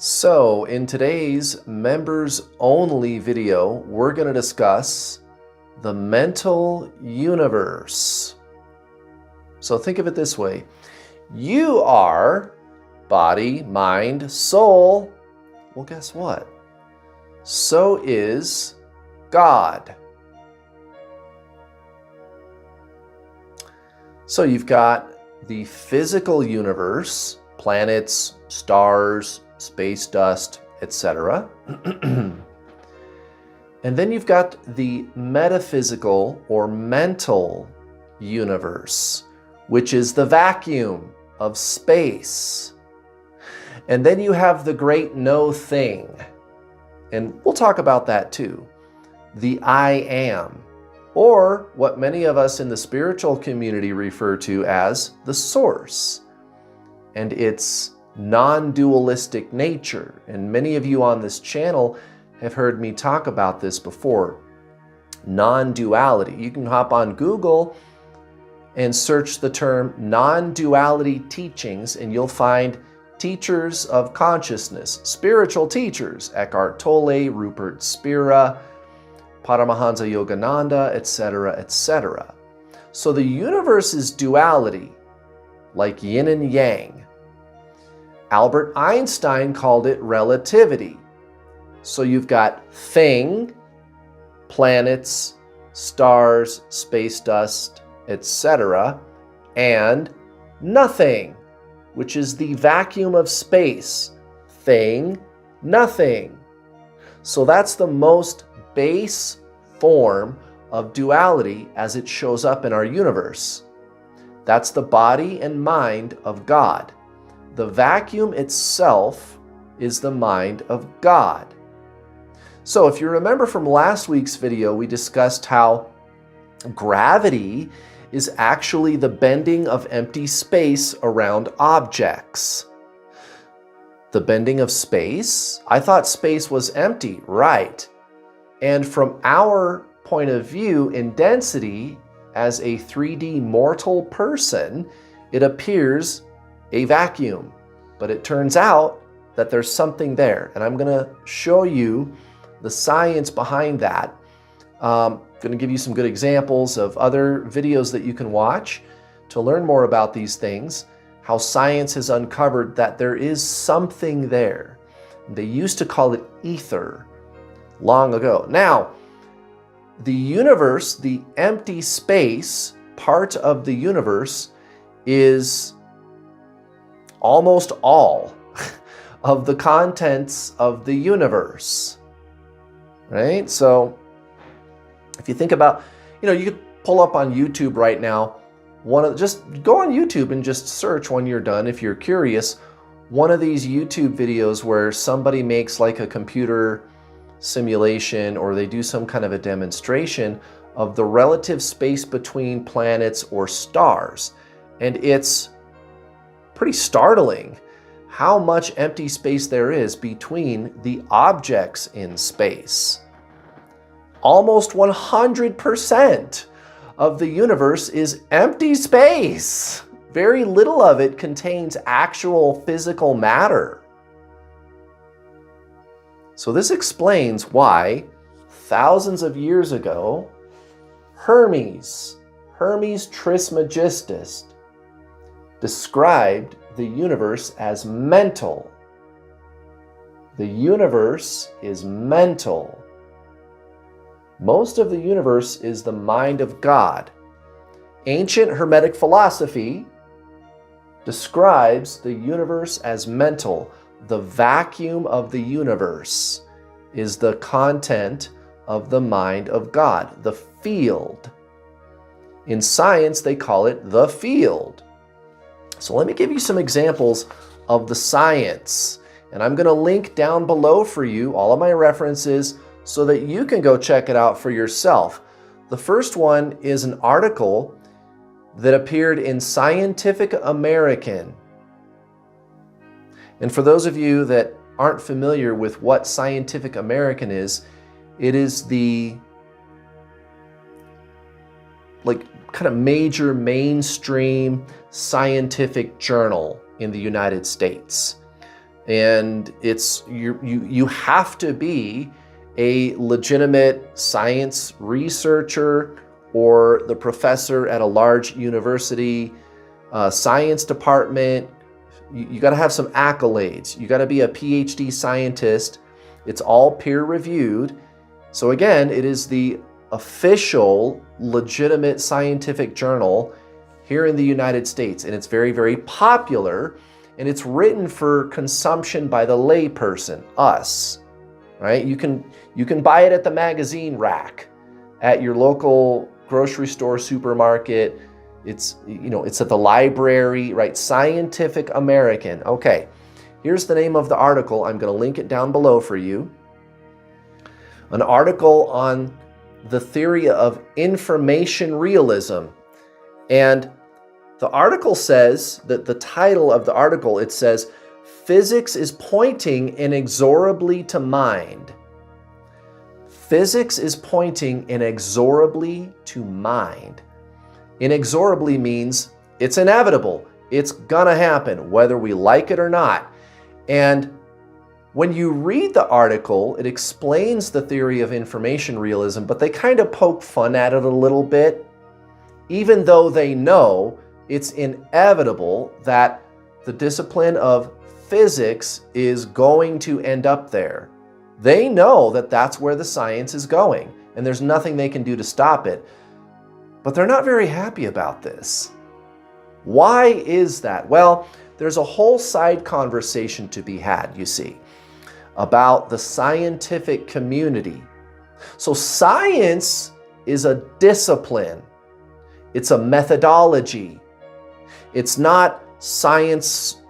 So in today's members only video, we're going to discuss the mental universe. So think of it this way. You are body, mind, soul. Well, guess what? So is God. So you've got the physical universe, planets, stars, space dust, etc. And then you've got the metaphysical or mental universe, which is the vacuum of space. And then you have the great no thing. And we'll talk about that too. The I am, or what many of us in the spiritual community refer to as the source. And its non-dualistic nature. And many of you on this channel have heard me talk about this before. Non-duality. You can hop on Google and search the term non-duality teachings, and you'll find teachers of consciousness, spiritual teachers, Eckhart Tolle, Rupert Spira, Paramahansa Yogananda, etc., etc. So the universe is duality, like yin and yang. Albert Einstein called it relativity. So you've got thing, planets, stars, space dust, etc., and nothing, which is the vacuum of space. Thing, nothing. So that's the most base form of duality as it shows up in our universe. That's the body and mind of God. The vacuum itself is the mind of God. So if you remember from last week's video, we discussed how gravity is actually the bending of empty space around objects. The bending of space? I thought space was empty, right? And from our point of view in density, as a 3D mortal person, it appears a vacuum, but it turns out that there's something there, and I'm going to show you the science behind that. I'm going to give you some good examples of other videos that you can watch to learn more about these things, how science has uncovered that there is something there. They used to call it ether long ago. Now, the universe, the empty space part of the universe, is almost all of the contents of the universe, right? So if you think about, you could pull up on YouTube right now, just go on YouTube and just search when you're done, if you're curious, one of these YouTube videos where somebody makes like a computer simulation or they do some kind of a demonstration of the relative space between planets or stars. And it's pretty startling how much empty space there is between the objects in space. Almost 100% of the universe is empty space. Very little of it contains actual physical matter. So this explains why thousands of years ago, Hermes Trismegistus, described the universe as mental. The universe is mental. Most of the universe is the mind of God. Ancient Hermetic philosophy describes the universe as mental. The vacuum of the universe is the content of the mind of God, the field. In science, they call it the field. So let me give you some examples of the science. And I'm going to link down below for you all of my references so that you can go check it out for yourself. The first one is an article that appeared in Scientific American. And for those of you that aren't familiar with what Scientific American is, it is the kind of major mainstream scientific journal in the United States. And you have to be a legitimate science researcher or the professor at a large university science department. You got to have some accolades. You got to be a PhD scientist. It's all peer reviewed. So again, it is the official legitimate scientific journal here in the United States, and it's very, very popular, and it's written for consumption by the layperson, us, right? You can buy it at the magazine rack at your local grocery store, supermarket. It's at the library, right? Scientific American. Okay, here's the name of the article. I'm going to link it down below for you. An article on the theory of information realism. And the article says that the title of the article, it says, "Physics is pointing inexorably to mind." Physics is pointing inexorably to mind. Inexorably means it's inevitable. It's gonna happen, whether we like it or not. And when you read the article, it explains the theory of information realism, but they kind of poke fun at it a little bit, even though they know it's inevitable that the discipline of physics is going to end up there. They know that that's where the science is going, and there's nothing they can do to stop it. But they're not very happy about this. Why is that? Well, there's a whole side conversation to be had, you see, about the scientific community. So science is a discipline. It's a methodology. It's not science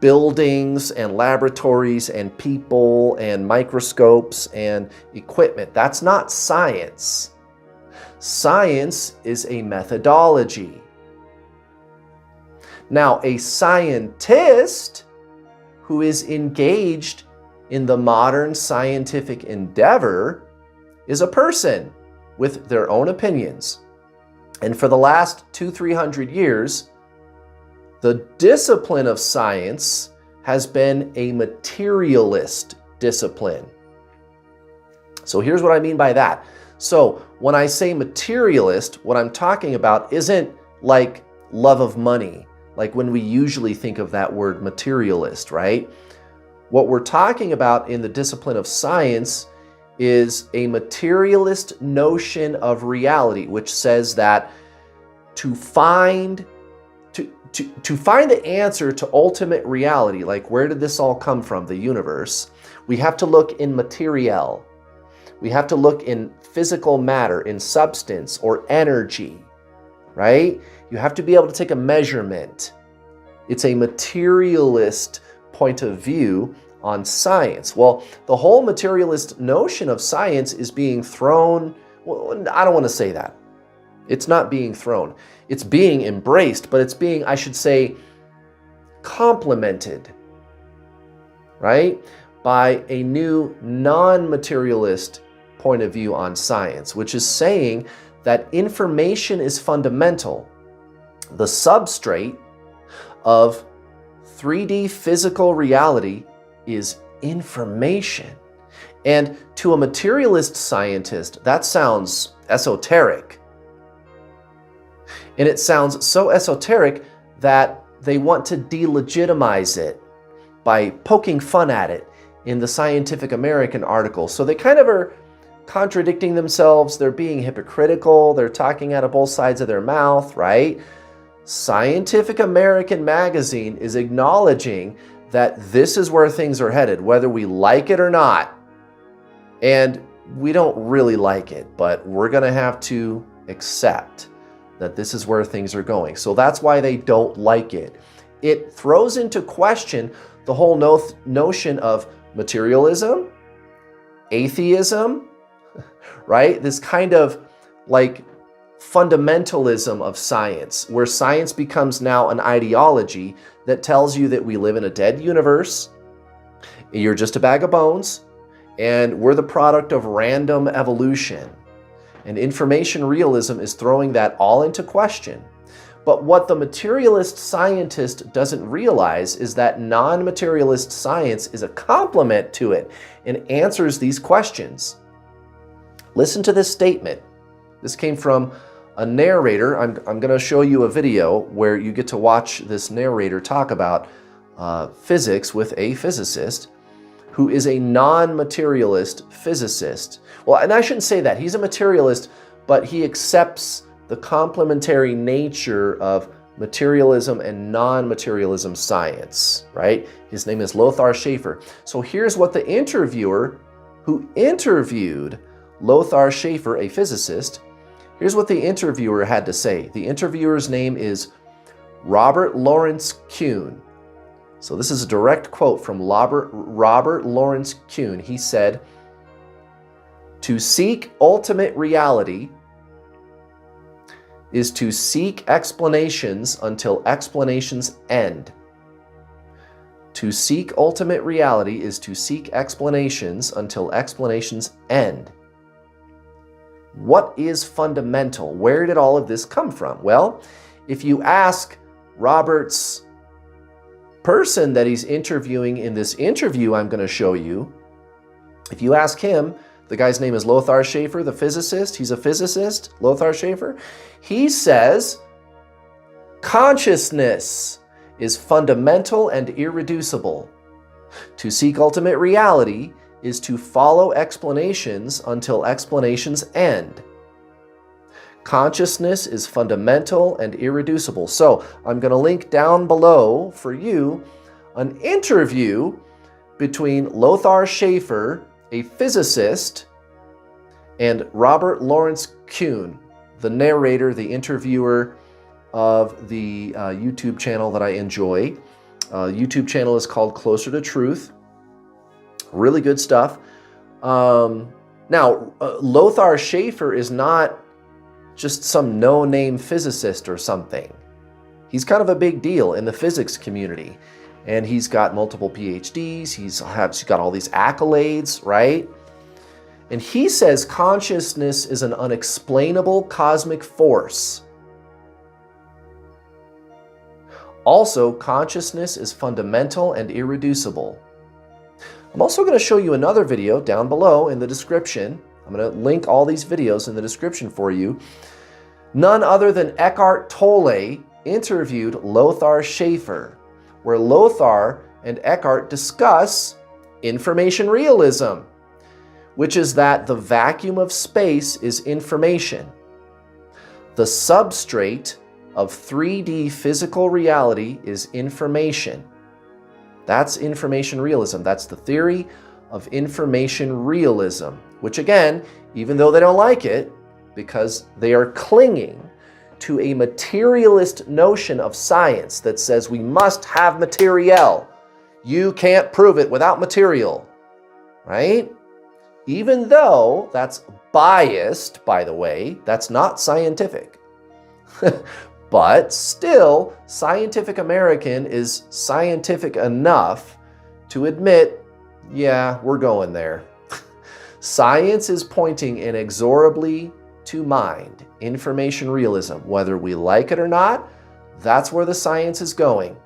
buildings and laboratories and people and microscopes and equipment. That's not science. Science is a methodology. Now, a scientist who is engaged in the modern scientific endeavor is a person with their own opinions. And for the last 200-300 years, the discipline of science has been a materialist discipline. So here's what I mean by that. So when I say materialist, what I'm talking about isn't like love of money, like when we usually think of that word materialist, right? What we're talking about in the discipline of science is a materialist notion of reality, which says that to find the answer to ultimate reality, like where did this all come from, the universe, we have to look in material. We have to look in physical matter, in substance or energy, right? You have to be able to take a measurement. It's a materialist point of view on science. Well, the whole materialist notion of science is being thrown, well, I don't want to say that. It's not being thrown. It's being embraced, but it's being, I should say, complemented, right? By a new non-materialist point of view on science, which is saying that information is fundamental. The substrate of 3D physical reality is information. And to a materialist scientist, that sounds esoteric. And it sounds so esoteric that they want to delegitimize it by poking fun at it in the Scientific American article. So they kind of are contradicting themselves. They're being hypocritical. They're talking out of both sides of their mouth, right? Scientific American magazine is acknowledging that this is where things are headed, whether we like it or not. And we don't really like it, but we're going to have to accept that this is where things are going. So that's why they don't like it. It throws into question the whole notion of materialism, atheism, right? This kind of like fundamentalism of science, where science becomes now an ideology that tells you that we live in a dead universe, you're just a bag of bones, and we're the product of random evolution. And information realism is throwing that all into question. But what the materialist scientist doesn't realize is that non-materialist science is a complement to it and answers these questions. Listen to this statement. This came from a narrator. I'm going to show you a video where you get to watch this narrator talk about physics with a physicist who is a non-materialist physicist. Well, and I shouldn't say that. He's a materialist, but he accepts the complementary nature of materialism and non-materialism science, right? His name is Lothar Schaefer. So here's what the interviewer who interviewed Lothar Schaefer, a physicist, here's what the interviewer had to say. The interviewer's name is Robert Lawrence Kuhn. So this is a direct quote from Robert Lawrence Kuhn. He said, "To seek ultimate reality is to seek explanations until explanations end. To seek ultimate reality is to seek explanations until explanations end." What is fundamental? Where did all of this come from? Well, if you ask Robert's person that he's interviewing in this interview I'm going to show you, if you ask him, the guy's name is Lothar Schaefer, the physicist. He's a physicist, Lothar Schaefer. He says consciousness is fundamental and irreducible. To seek ultimate reality is to follow explanations until explanations end. Consciousness is fundamental and irreducible. So I'm going to link down below for you an interview between Lothar Schaefer, a physicist, and Robert Lawrence Kuhn, the narrator, the interviewer of the YouTube channel that I enjoy. YouTube channel is called Closer to Truth. Really good stuff. Now, Lothar Schaefer is not just some no-name physicist or something. He's kind of a big deal in the physics community. And he's got multiple PhDs. He's got all these accolades, right? And he says consciousness is an unexplainable cosmic force. Also, consciousness is fundamental and irreducible. I'm also going to show you another video down below in the description. I'm going to link all these videos in the description for you. None other than Eckhart Tolle interviewed Lothar Schaefer, where Lothar and Eckhart discuss information realism, which is that the vacuum of space is information. The substrate of 3D physical reality is information. That's information realism. That's the theory of information realism, which again, even though they don't like it, because they are clinging to a materialist notion of science that says we must have material. You can't prove it without material, right? Even though that's biased, by the way, that's not scientific. But still, Scientific American is scientific enough to admit, yeah, we're going there. Science is pointing inexorably to mind, information realism. Whether we like it or not, that's where the science is going.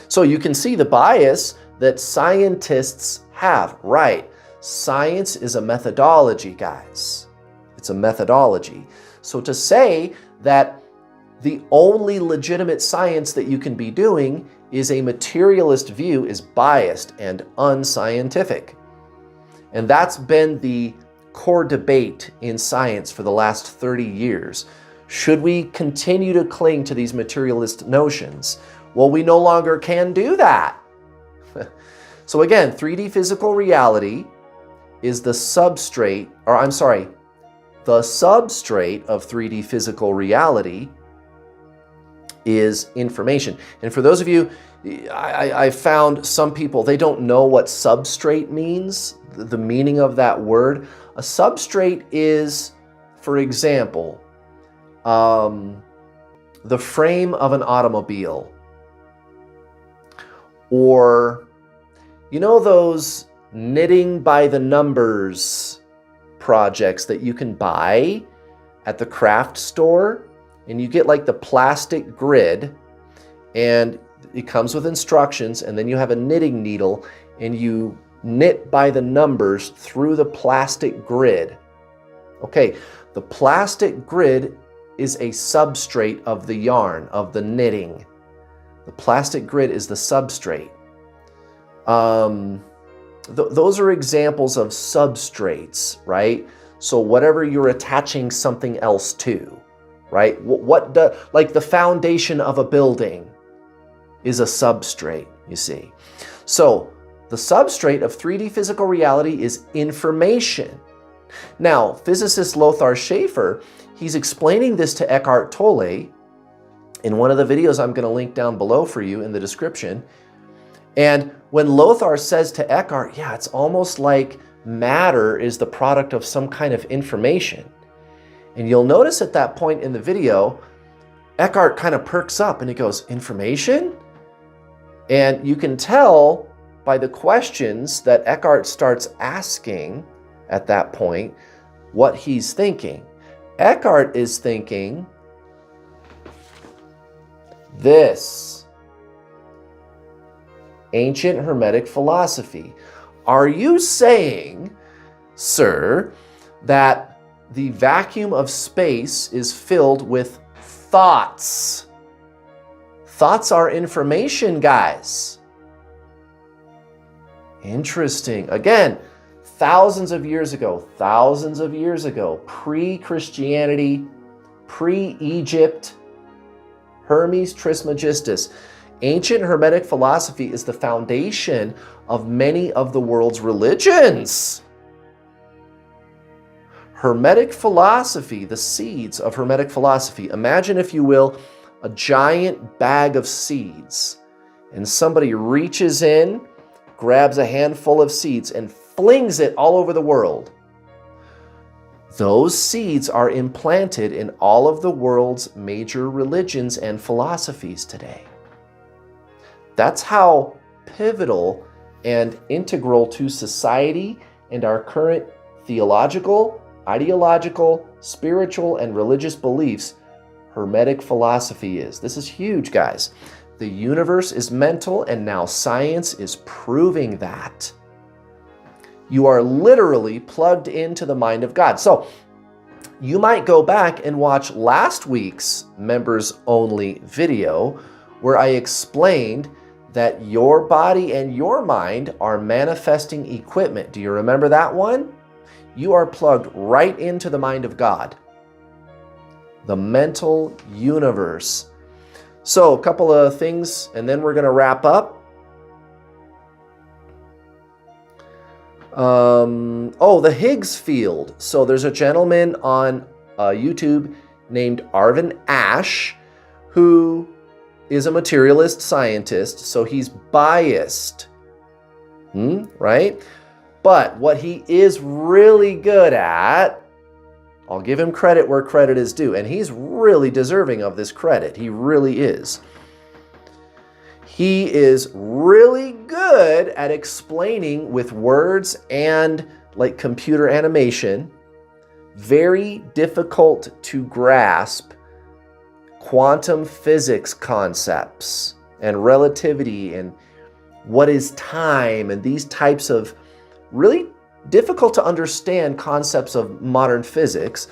So you can see the bias that scientists have, right? Science is a methodology, guys. It's a methodology. So to say that the only legitimate science that you can be doing is a materialist view is biased and unscientific. And that's been the core debate in science for the last 30 years. Should we continue to cling to these materialist notions? Well, we no longer can do that. So again, 3D physical reality is the substrate, the substrate of 3D physical reality is information. And for those of you, I found some people, they don't know what substrate means, the meaning of that word. A substrate is, for example, the frame of an automobile, or you know those knitting by the numbers projects that you can buy at the craft store, and you get like the plastic grid, and it comes with instructions, and then you have a knitting needle, and you knit by the numbers through the plastic grid. Okay, the plastic grid is a substrate of the yarn, of the knitting. The plastic grid is the substrate. Those are examples of substrates, right? So whatever you're attaching something else to, right? Like the foundation of a building is a substrate, you see. So the substrate of 3D physical reality is information. Now, physicist Lothar Schaefer, he's explaining this to Eckhart Tolle in one of the videos I'm going to link down below for you in the description. And when Lothar says to Eckhart, yeah, it's almost like matter is the product of some kind of information. And you'll notice at that point in the video, Eckhart kind of perks up and he goes, information? And you can tell by the questions that Eckhart starts asking at that point what he's thinking. Eckhart is thinking this: ancient Hermetic philosophy. Are you saying, sir, that the vacuum of space is filled with thoughts? Thoughts are information, guys. Interesting. Again, thousands of years ago, pre-Christianity, pre-Egypt, Hermes Trismegistus. Ancient Hermetic philosophy is the foundation of many of the world's religions. Hermetic philosophy, the seeds of Hermetic philosophy. Imagine, if you will, a giant bag of seeds, and somebody reaches in, grabs a handful of seeds, and flings it all over the world. Those seeds are implanted in all of the world's major religions and philosophies today. That's how pivotal and integral to society and our current theological, ideological, spiritual, and religious beliefs Hermetic philosophy is. This is huge, guys. The universe is mental, and now science is proving that. You are literally plugged into the mind of God. So you might go back and watch last week's members only video where I explained that your body and your mind are manifesting equipment. Do you remember that one? You are plugged right into the mind of God, the mental universe. So a couple of things, and then we're going to wrap up. The Higgs field. So there's a gentleman on YouTube named Arvin Ash who is a materialist scientist, so he's biased, right? But what he is really good at, I'll give him credit where credit is due, and he's really deserving of this credit. He really is. He is really good at explaining with words and like computer animation, very difficult to grasp quantum physics concepts and relativity and what is time and these types of really difficult to understand concepts of modern physics.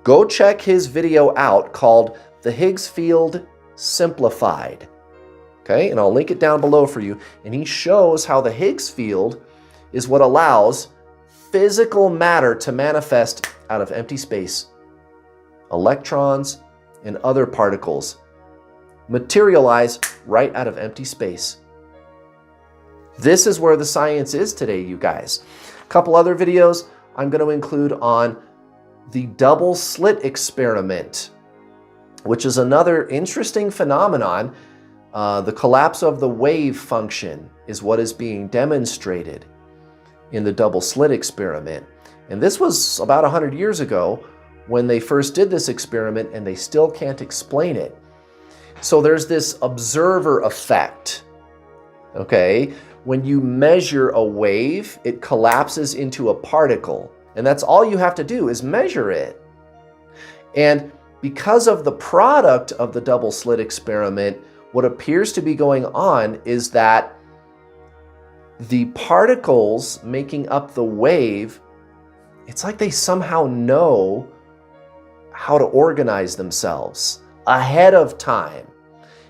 Go check his video out called The Higgs Field Simplified. Okay, and I'll link it down below for you. And he shows how the Higgs field is what allows physical matter to manifest out of empty space. Electrons and other particles materialize right out of empty space. This is where the science is today, you guys. A couple other videos I'm going to include on the double slit experiment, which is another interesting phenomenon. The collapse of the wave function is what is being demonstrated in the double slit experiment. And this was about 100 years ago when they first did this experiment, and they still can't explain it. So there's this observer effect, okay? When you measure a wave, it collapses into a particle. And that's all you have to do is measure it. And because of the product of the double slit experiment, what appears to be going on is that the particles making up the wave, it's like they somehow know how to organize themselves ahead of time.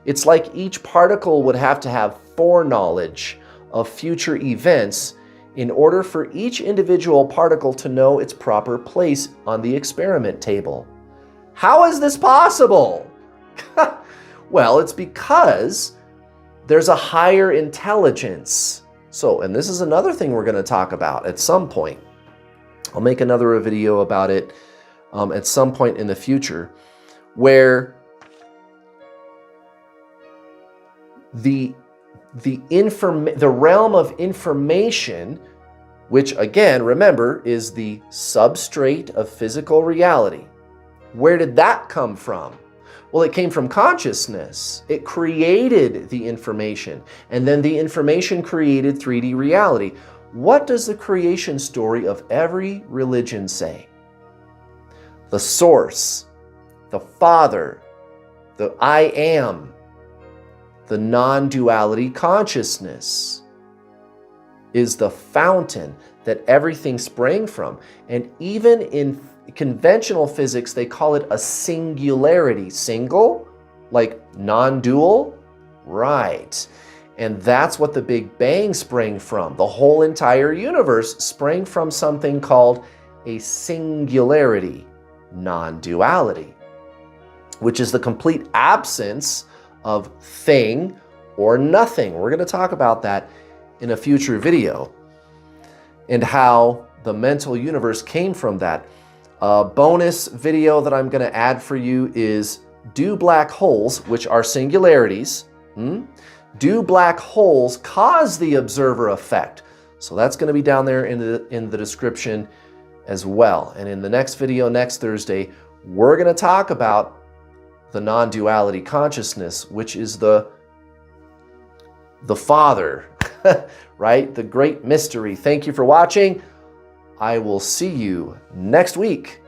It's like each particle would have to have foreknowledge of future events in order for each individual particle to know its proper place on the experiment table. How is this possible? Well, it's because there's a higher intelligence. So, and this is another thing we're going to talk about at some point. I'll make another video about it at some point in the future, where the realm of information, which again, remember, is the substrate of physical reality. Where did that come from? Well, it came from consciousness. It created the information, and then the information created 3D reality. What does the creation story of every religion say? The source, the Father, the I Am, the non-duality consciousness is the fountain that everything sprang from. And even in conventional physics, they call it a singularity. Single, like non-dual, right. And that's what the Big Bang sprang from. The whole entire universe sprang from something called a singularity, non-duality, which is the complete absence of thing or nothing. We're going to talk about that in a future video, and how the mental universe came from that. A bonus video that I'm going to add for you is, do black holes, which are singularities, do black holes cause the observer effect? So that's going to be down there in the description as well. And in the next video, next Thursday, we're going to talk about the non-duality consciousness, which is the Father, right? The great mystery. Thank you for watching. I will see you next week.